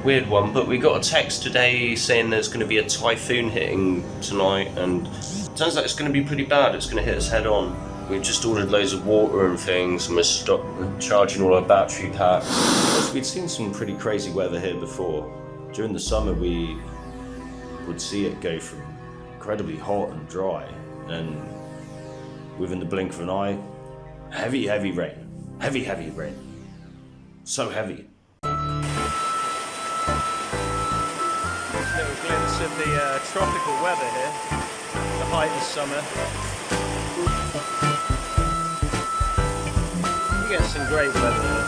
weird one, but we got a text today saying there's going to be a typhoon hitting tonight, and it turns out it's going to be pretty bad. It's going to hit us head on. We've just ordered loads of water and things, and we're charging all our battery packs. Plus, we'd seen some pretty crazy weather here before. During the summer, we would see it go from incredibly hot and dry, and within the blink of an eye, heavy rain. Heavy rain. So heavy. Little glimpse of the tropical weather here, the height of summer. We get some great weather here.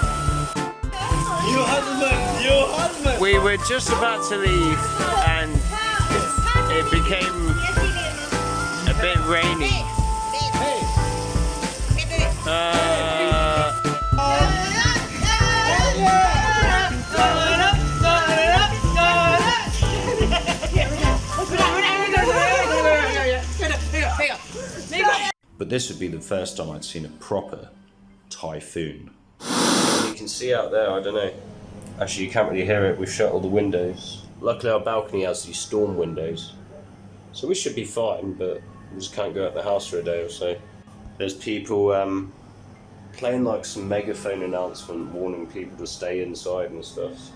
We were just about to leave and it became a bit rainy. But this would be the first time I'd seen a proper typhoon. You can see out there, I don't know. Actually, you can't really hear it. We've shut all the windows. Luckily, our balcony has these storm windows, so we should be fine. But we just can't go out the house for a day or so. There's people playing like some megaphone announcement, warning people to stay inside and stuff.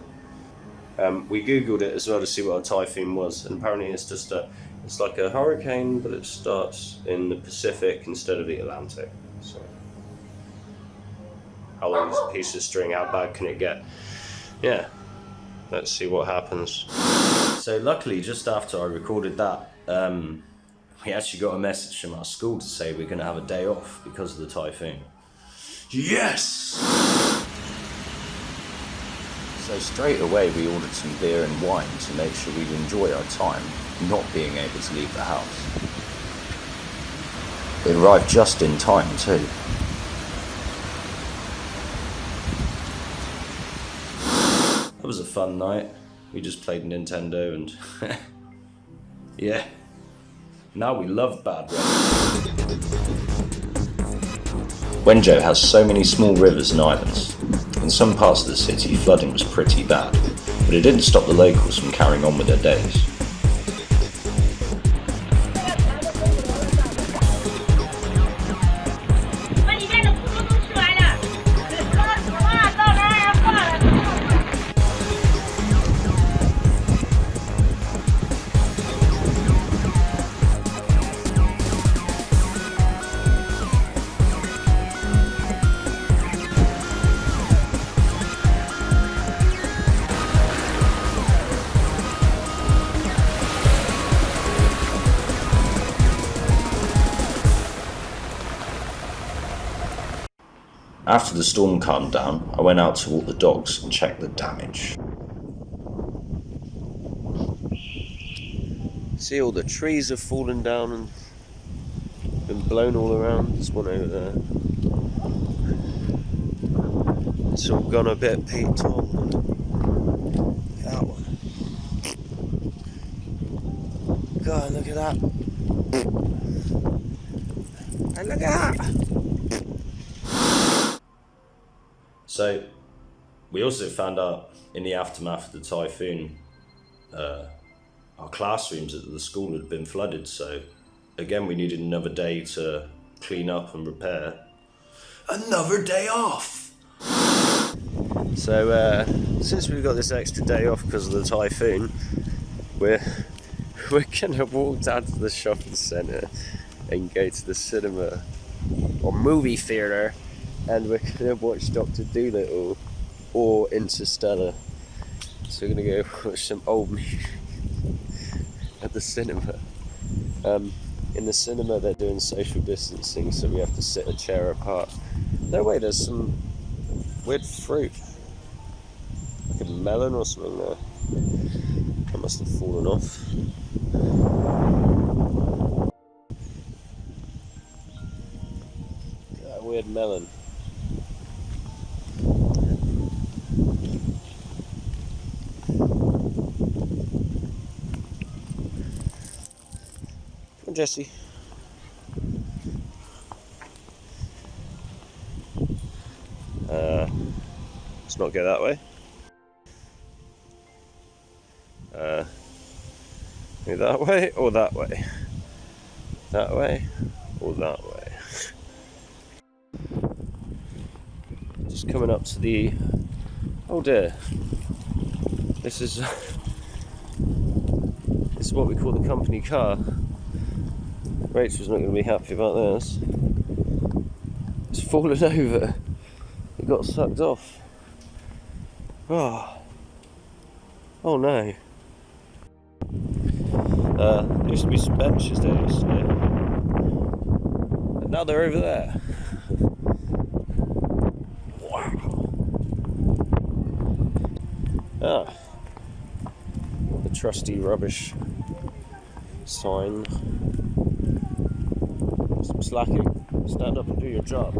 We googled it as well to see what a typhoon was, and apparently it's like a hurricane, but it starts in the Pacific instead of the Atlantic. So, how long is a piece of string? How bad can it get? Yeah, let's see what happens. So luckily, just after I recorded that, we actually got a message from our school to say we're going to have a day off because of the typhoon. Yes! So straight away we ordered some beer and wine to make sure we'd enjoy our time not being able to leave the house. It arrived just in time too. That was a fun night. We just played Nintendo and yeah. Now we love bad weather. Wenzhou has so many small rivers and islands. In some parts of the city, flooding was pretty bad, but it didn't stop the locals from carrying on with their days. After the storm calmed down, I went out to walk the dogs and check the damage. See, all the trees have fallen down and been blown all around. There's one over there. It's all gone a bit peaked on. Look at that one. God, look at that. And look at that. So, we also found out in the aftermath of the typhoon, our classrooms at the school had been flooded, so again we needed another day to clean up and repair. Another day off! So, since we've got this extra day off because of the typhoon, we're gonna walk down to the shopping centre and go to the cinema or movie theatre, and we're gonna watch Dr. Dolittle or Interstellar. So we're gonna go watch some old movies at the cinema. In the cinema they're doing social distancing, so we have to sit a chair apart. No way, there's some weird fruit, like a melon or something there. That must have fallen off. That weird melon. Come on, Jesse. Let's not go that way. that way or that way? That way or that way? Just coming up to the... Oh dear. This is what we call the company car. Rachel's not going to be happy about this. It's fallen over. It got sucked off. Oh no. There used to be some benches there yesterday. And now they're over there. Wow. Ah. The trusty rubbish sign. Some slacking. Stand up and do your job.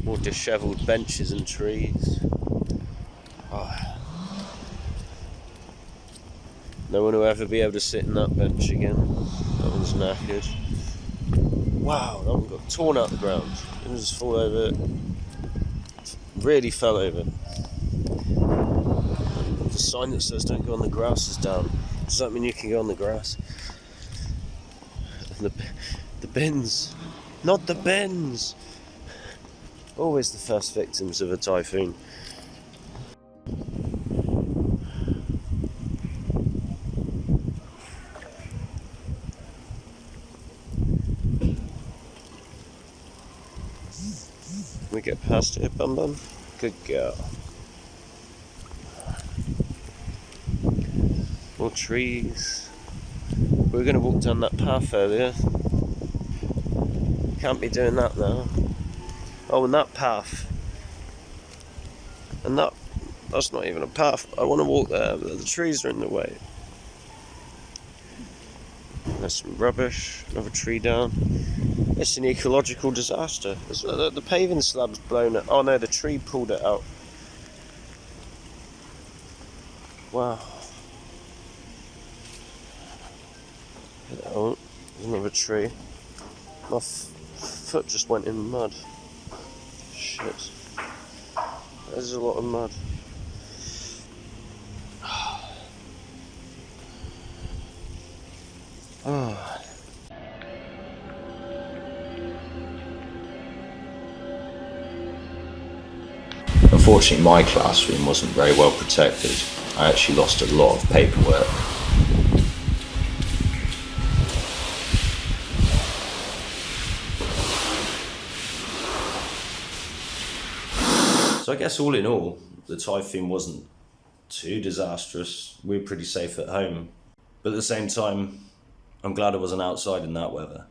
More dishevelled benches and trees. Oh. No one will ever be able to sit in that bench again. That one's knackered. Wow, that one got torn out the ground. It just fall over. Really fell over. The sign that says don't go on the grass is down. Does that mean you can go on the grass? And the bins. Not the bins! Always the first victims of a typhoon. We get past it, Bum Bum. Good girl. More trees. We were going to walk down that path earlier. Can't be doing that now. Oh, and that path. And that's not even a path. I want to walk there, but the trees are in the way. There's some rubbish, another tree down. It's an ecological disaster. The paving slab's blown it. Oh no, the tree pulled it out. Wow. Oh, there's another tree. My foot just went in mud. Shit. There's a lot of mud. Oh. Unfortunately, my classroom wasn't very well protected. I actually lost a lot of paperwork. So I guess all in all, the typhoon wasn't too disastrous. We were pretty safe at home. But at the same time, I'm glad I wasn't outside in that weather.